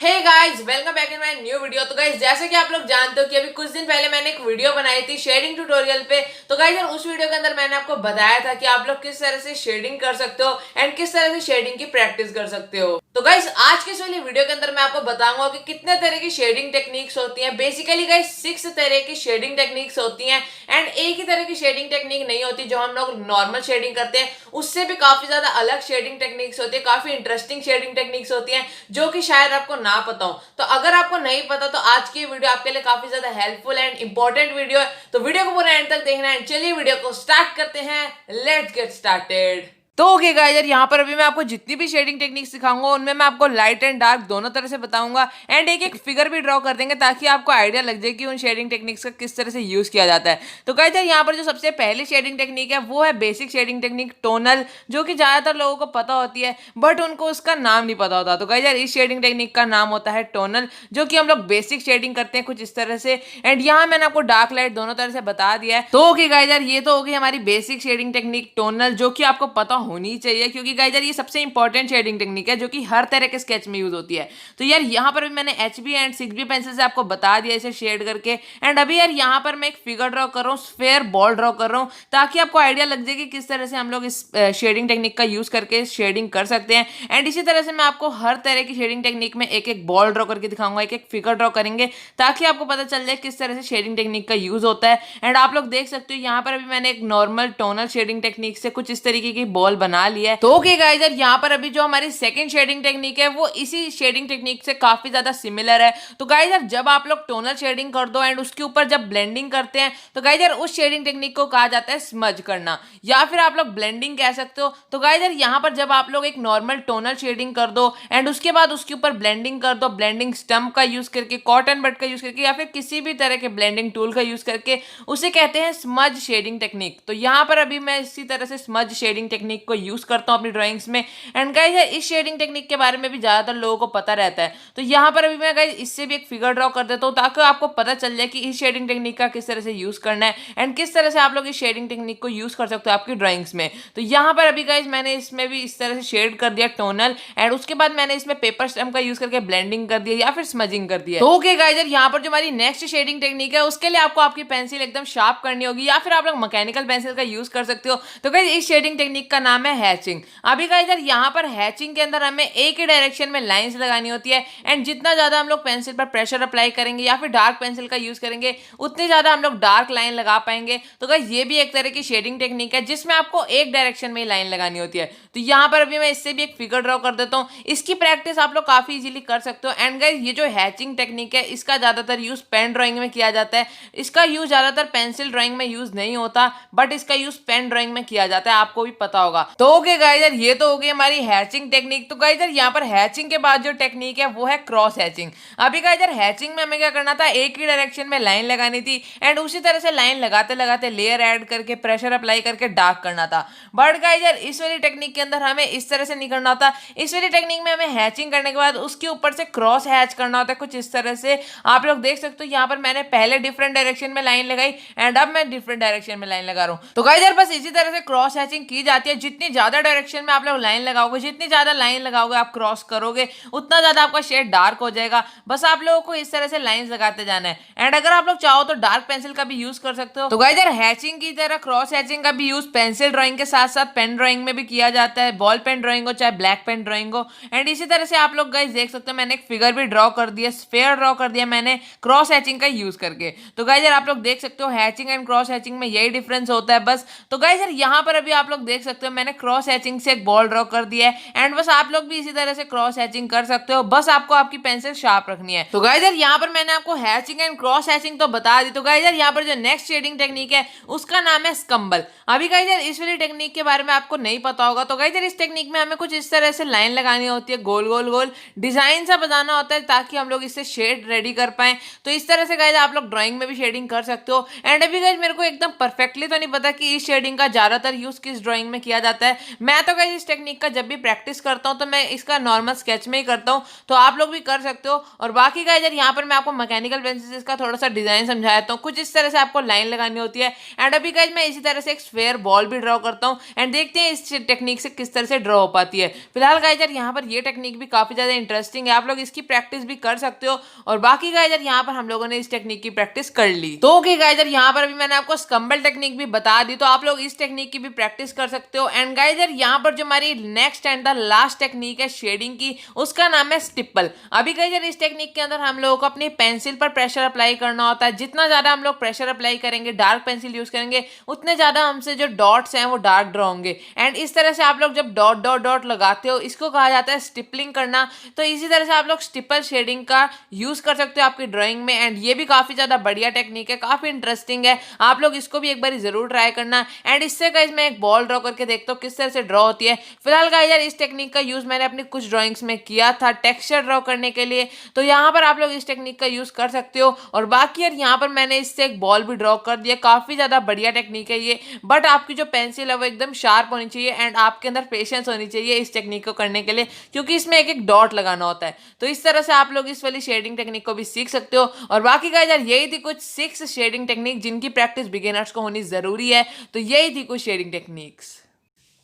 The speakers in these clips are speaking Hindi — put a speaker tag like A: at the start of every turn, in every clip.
A: Hey guys, welcome back in my new video. तो गाइस, जैसे कि आप लोग जानते हो कि अभी कुछ दिन पहले मैंने एक वीडियो बनाई थी शेडिंग ट्यूटोरियल पे। तो गाइस यार, उस वीडियो के अंदर मैंने आपको बताया था कि आप लोग किस तरह से शेडिंग कर सकते हो एंड किस तरह से शेडिंग की प्रैक्टिस कर सकते हो। तो गाइस, आज के इस वाली वीडियो के अंदर मैं आपको बताऊंगा कि कितने तरह की शेडिंग टेक्निक्स होती हैं। बेसिकली गाइस 6 तरह की शेडिंग टेक्निक्स होती हैं एंड एक ही तरह की शेडिंग टेक्निक नहीं होती। जो हम लोग नॉर्मल शेडिंग करते हैं उससे भी काफी ज्यादा अलग शेडिंग टेक्निक्स होती है, काफी इंटरेस्टिंग शेडिंग टेक्निक्स होती हैं जो कि शायद आपको ना पता हो। तो अगर आपको नहीं पता तो आज की वीडियो आपके लिए काफी ज्यादा हेल्पफुल एंड इंपॉर्टेंट वीडियो है। तो वीडियो को पूरा एंड तक देखना है। चलिए वीडियो को स्टार्ट करते हैं। Let's get started. तो ओके गाइस यार, यहाँ पर अभी मैं आपको जितनी भी शेडिंग टेक्निक सिखाऊंगा उनमें मैं आपको लाइट एंड डार्क दोनों तरह से बताऊंगा एंड एक एक फिगर भी ड्रॉ कर देंगे ताकि आपको आइडिया लग जाए कि उन शेडिंग टेक्निक्स का किस तरह से यूज किया जाता है। तो गाइस यार, यहाँ पर जो सबसे पहली शेडिंग टेक्निक है वो है बेसिक शेडिंग टेक्निक टोनल, जो कि ज्यादातर लोगों को पता होती है बट उनको उसका नाम नहीं पता होता। तो गाइस यार, इस शेडिंग टेक्निक का नाम होता है टोनल, जो कि हम लोग बेसिक शेडिंग करते हैं कुछ इस तरह से। एंड यहाँ मैंने आपको डार्क लाइट दोनों तरह से बता दिया है। तो ओके गाइस यार, ये तो होगी हमारी बेसिक शेडिंग टेक्निक टोनल, जो कि आपको पता होनी चाहिए क्योंकि गाइस यार ये सबसे इंपॉर्टेंट शेडिंग टेक्निक है जो कि हर तरह के स्केच में यूज होती है। तो यार यहाँ पर भी मैंने HB एंड 6B पेंसिल से आपको बता दिया इसे शेड करके। एंड अभी यार यहाँ पर मैं एक फिगर ड्रॉ कर रहा हूँ, स्फेयर बॉल ड्रॉ कर रहा हूँ ताकि आपको आइडिया लग जाए कि किस तरह से हम लोग इस शेडिंग टेक्निक का यूज करके शेडिंग कर सकते हैं। एंड इसी तरह से मैं आपको हर तरह की शेडिंग टेक्निक में एक एक बॉल ड्रॉ करके दिखाऊंगा, एक एक फिगर ड्रॉ करेंगे ताकि आपको पता चल जाए किस तरह से शेडिंग टेक्निक का यूज होता है। एंड आप लोग देख सकते हो यहाँ पर अभी मैंने एक नॉर्मल टोनल शेडिंग टेक्निक से कुछ इस तरीके की बॉल बना ली है। तो ओके गाइस यार, यहाँ पर अभी जो हमारी सेकंड शेडिंग टेक्निक है वो इसी शेडिंग टेक्निक से काफी ज्यादा सिमिलर है। तो गाइस यार, जब आप लोग टोनल शेडिंग कर दो एंड उसके ऊपर जब ब्लेंडिंग करते हैं तो गाइस यार उस शेडिंग टेक्निक को कहा जाता है स्मज करना, या फिर आप लोग ब्लेंडिंग कह सकते हो। तो गाइस यार, यहाँ पर जब आप लोग एक नॉर्मल टोनल शेडिंग कर दो एंड उसके बाद उसके ऊपर ब्लेंडिंग कर दो, ब्लेंडिंग स्टम्प का यूज करके, कॉटन बड का यूज करके, या फिर किसी भी तरह के ब्लेंडिंग टूल का यूज करके, उसे कहते हैं स्मज शेडिंग टेक्निक। तो यहाँ पर अभी मैं इसी तरह से स्मज शेडिंग टेक्निक को यूज करता हूँ अपनी ड्रॉइंग्स में। एंड गाइस यार, इस शेडिंग टेक्निक के बारे में भी ज्यादातर लोगों को पता रहता है। तो यहाँ पर अभी मैं गाइस इससे भी एक फिगर ड्रॉ कर देता हूँ ताकि आपको पता चल जाए कि इस शेडिंग टेक्निक का किस तरह से यूज करना है एंड किस तरह से आप लोग इस शेडिंग टेक्निक को यूज कर सकते हो आपकी ड्राइंग्स में। तो यहाँ पर अभी गाइस मैंने इसमें भी इस तरह से शेड कर दिया टोनल एंड उसके बाद मैंने इसमें पेपर स्टम्प का यूज करके ब्लेंडिंग कर दिया या फिर स्मजिंग कर दिया। तो ओके गाइस यार, यहाँ पर जो हमारी नेक्स्ट शेडिंग टेक्निक है उसके लिए आपको आपकी पेंसिल एकदम शार्प करनी होगी या फिर आप लोग मैकेनिकल पेंसिल का यूज कर सकते हो। तो गाइस इस शेडिंग टेक्निक का नाम है हैचिंग। अभी गाइस यार, यहाँ पर हैचिंग के अंदर हमें एक ही डायरेक्शन में लाइंस लगानी होती है एंड जितना ज्यादा हम लोग पेंसिल पर प्रेशर अप्लाई करेंगे या फिर डार्क पेंसिल का यूज करेंगे उतनी ज्यादा हम लोग डार्क लाइन लगा पाएंगे। तो गाइस ये भी एक तरह की शेडिंग टेक्निक है जिसमें आपको एक डायरेक्शन में ही लाइन लगानी होती है। तो यहाँ पर अभी मैं इससे भी एक फिगर ड्रॉ कर देता हूँ। इसकी प्रैक्टिस आप लोग काफी इजीली कर सकते हो। एंड गाइस, ये जो हैचिंग टेक्निक है इसका ज्यादातर यूज पेन ड्राइंग में किया जाता है। इसका यूज ज्यादातर पेंसिल ड्राइंग में यूज नहीं होता बट इसका यूज पेन ड्राइंग में किया जाता है, आपको भी पता होगा। तो ओके गाइस यार, ये तो हो गई हमारी हैचिंग टेक्निक। तो गाइस यार, यहाँ पर हैचिंग के बाद जो टेक्निक है वो है क्रॉस हैचिंग। अभी गाइस यार, हैचिंग में हमें क्या करना था, एक ही डायरेक्शन में लाइन लगानी थी एंड उसी तरह से लाइन लगाते लगाते लेयर ऐड करके प्रेशर अप्लाई करके डार्क करना था। बट गाइस यार, इस वाली टेक्निक के अंदर हमें इस तरह से नहीं करना होता। इस वाली टेक्निक में हमें हैचिंग करने के बाद उसके ऊपर से क्रॉस हैच करना होता है कुछ इस तरह से। आप लोग देख सकते हो यहाँ पर मैंने पहले डिफरेंट डायरेक्शन में लाइन लगाई एंड अब मैं डिफरेंट डायरेक्शन में लाइन लगा रहा हूँ। तो गाइस यार, बस इसी तरह से क्रॉस हैचिंग की जाती है। जितनी ज्यादा डायरेक्शन में आप लोग लाइन लगाओगे, जितनी ज्यादा लाइन लगाओगे आप क्रॉस करोगे, उतना ज्यादा आपका शेड डार्क हो जाएगा। बस आप लोगों को इस तरह से लाइंस लगाते जाना है। एंड अगर आप लोग चाहो तो डार्क पेंसिल का भी यूज कर सकते हो। तो गाइस यार, हैचिंग की तरह क्रॉस हैचिंग का भी यूज पेंसिल ड्राइंग के साथ साथ पेन ड्राइंग में भी किया जाता है, बॉल पेन ड्राइंग हो चाहे ब्लैक पेन ड्राइंग हो। एंड इसी तरह से आप लोग गाइस देख सकते हो मैंने एक फिगर भी ड्रॉ कर दिया, स्फेयर ड्रॉ कर दिया मैंने क्रॉस हैचिंग का यूज करके। तो गाइस यार, आप लोग देख सकते हो हैचिंग एंड क्रॉस हैचिंग में यही डिफरेंस होता है बस। तो गाइस यार, यहाँ पर अभी आप लोग देख सकते हो मैंने क्रॉस हैचिंग से एक बॉल ड्रॉ कर दिया है एंड बस आप लोग भी इसी तरह से क्रॉस हैचिंग कर सकते हो। बस आपको आपकी पेंसिल शार्प रखनी है। तो गाइस यार, यहाँ पर मैंने आपको हैचिंग एंड क्रॉस हैचिंग तो बता दी। तो गाइस यार, यहाँ पर जो नेक्स्ट शेडिंग टेक्निक है उसका नाम है स्कम्बल। अभी गाइस यार, इस वाली टेक्निक के बारे में आपको नहीं पता होगा। तो गाइस यार, इस टेक्निक में हमें कुछ इस तरह से लाइन लगानी होती है, गोल गोल गोल डिजाइन सा बनाना होता है ताकि हम लोग इससे शेड रेडी कर पाए। तो इस तरह से गाइस आप लोग ड्राइंग में भी शेडिंग कर सकते हो। एंड अभी गाइस, मेरे को एकदम परफेक्टली तो नहीं पता कि इस शेडिंग का ज्यादातर यूज किस ड्राइंग में किया जाता है। मैं तो गाइस इस टेक्निक का जब भी प्रैक्टिस करता हूँ तो मैं इसका नॉर्मल स्केच में ही करता हूँ, तो आप लोग भी कर सकते हो। और बाकी गाइस यार यहाँ पर मैं आपको मैकेनिकल पेंसिल से इसका थोड़ा सा डिजाइन समझाता हूँ। कुछ इस तरह से आपको लाइन लगानी होती है। एंड अभी गाइस मैं इसी तरह से एक स्फेयर बॉल भी ड्रॉ करता हूँ एंड देखते हैं इस टेक्निक से किस तरह से ड्रॉ हो पाती है। फिलहाल गाइस यार यहाँ पर ये टेक्निक भी काफी ज्यादा इंटरेस्टिंग है, आप लोग इसकी प्रैक्टिस भी कर सकते हो। और बाकी गाइस यार यहाँ पर हम लोगों ने इस टेक्निक की प्रैक्टिस कर ली। तो ओके गाइस यार यहाँ पर अभी मैंने आपको स्कम्बल टेक्निक भी बता दी, तो आप लोग इस टेक्निक की भी प्रैक्टिस कर सकते हो। एंड गाइस यार यहाँ पर जो हमारी next and the last technique है शेडिंग की, उसका नाम है स्टिप्पल। अभी गाइस यार इस टेक्निक के अंदर हम लोगों को अपनी पेंसिल पर प्रेशर अप्लाई करना होता है। जितना ज्यादा हम लोग प्रेशर अप्लाई करेंगे, डार्क पेंसिल यूज करेंगे, उतने ज्यादा हमसे जो डॉट्स हैं वो डार्क ड्रॉ होंगे। एंड इस तरह से आप लोग जब डॉट डॉट डॉट लगाते हो, इसको कहा जाता है स्टिपलिंग करना। तो इसी तरह से आप लोग स्टिपल शेडिंग का यूज कर सकते हो आपकी ड्राइंग में। एंड ये भी काफी ज्यादा बढ़िया टेक्निक है, काफी इंटरेस्टिंग है, आप लोग इसको भी एक बार जरूर ट्राई करना। एंड इससे गाइस मैं एक बॉल ड्रॉ करके देखता हूँ किस तरह से ड्रॉ होती है। फिलहाल गाइस यार इस टेक्निक का यूज मैंने अपनी कुछ ड्राइंग्स में किया था टेक्सचर ड्रॉ करने के लिए, तो यहाँ पर आप लोग इस टेक्निक का यूज कर सकते हो। और बाकी यार यहाँ पर मैंने इससे एक बॉल भी ड्रॉ कर दिया, काफी ज्यादा बढ़िया टेक्निक है ये। बट आपकी जो पेंसिल है वो एकदम शार्प होनी चाहिए एंड आपके अंदर पेशेंस होनी चाहिए इस टेक्निक को करने के लिए, क्योंकि इसमें एक एक डॉट लगाना होता है। तो इस तरह से आप लोग इस वाली शेडिंग टेक्निक को भी सीख सकते हो। और बाकी गाइस यार यही थी कुछ 6 शेडिंग टेक्निक जिनकी प्रैक्टिस बिगिनर्स को होनी जरूरी है। तो यही थी कुछ शेडिंग टेक्निक्स।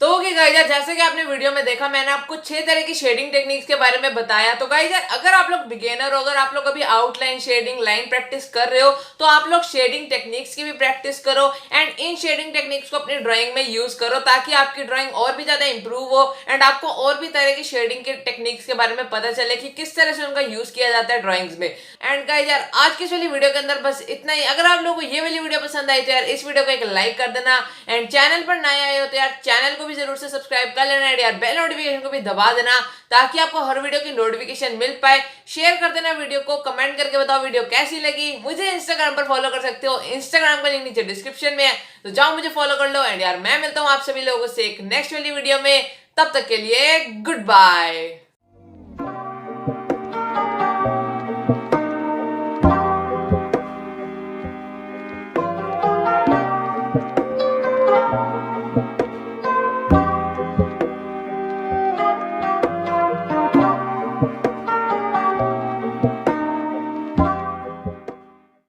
A: तो ओके गाइस यार जैसे कि आपने वीडियो में देखा, मैंने आपको 6 तरह की शेडिंग टेक्निक्स के बारे में बताया। तो गाइस यार अगर आप लोग बिगिनर हो, अगर आप लोग अभी आउटलाइन शेडिंग लाइन प्रैक्टिस कर रहे हो, तो आप लोग शेडिंग टेक्निक्स की भी प्रैक्टिस करो एंड इन शेडिंग टेक्निक्स को अपनी ड्राइंग में यूज करो, ताकि आपकी ड्राइंग और भी ज्यादा इंप्रूव हो एंड आपको और भी तरह की शेडिंग के टेक्निक्स के बारे में पता चले कि किस तरह से उनका यूज किया जाता है ड्राइंग्स में। एंड गाइस यार आज की इस वाली वीडियो के अंदर बस इतना ही। अगर आप लोगों को ये वाली वीडियो पसंद आई तो यार इस वीडियो को एक लाइक कर देना एंड चैनल पर नए आए हो तो यार चैनल को भी जरूर से सब्सक्राइब कर लेना यार, बेल नोटिफिकेशन को भी दबा देना ताकि आपको हर वीडियो की नोटिफिकेशन मिल पाए। शेयर कर देना वीडियो को, कमेंट करके बताओ वीडियो कैसी लगी। मुझे इंस्टाग्राम पर फॉलो कर सकते हो, इंस्टाग्राम का लिंक नीचे डिस्क्रिप्शन में है, तो जाओ मुझे फॉलो कर लो। एंड यार मैं मिलता हूँ आप सभी लोगों से एक नेक्स्ट वाली वीडियो में, तब तक के लिए गुड बाय।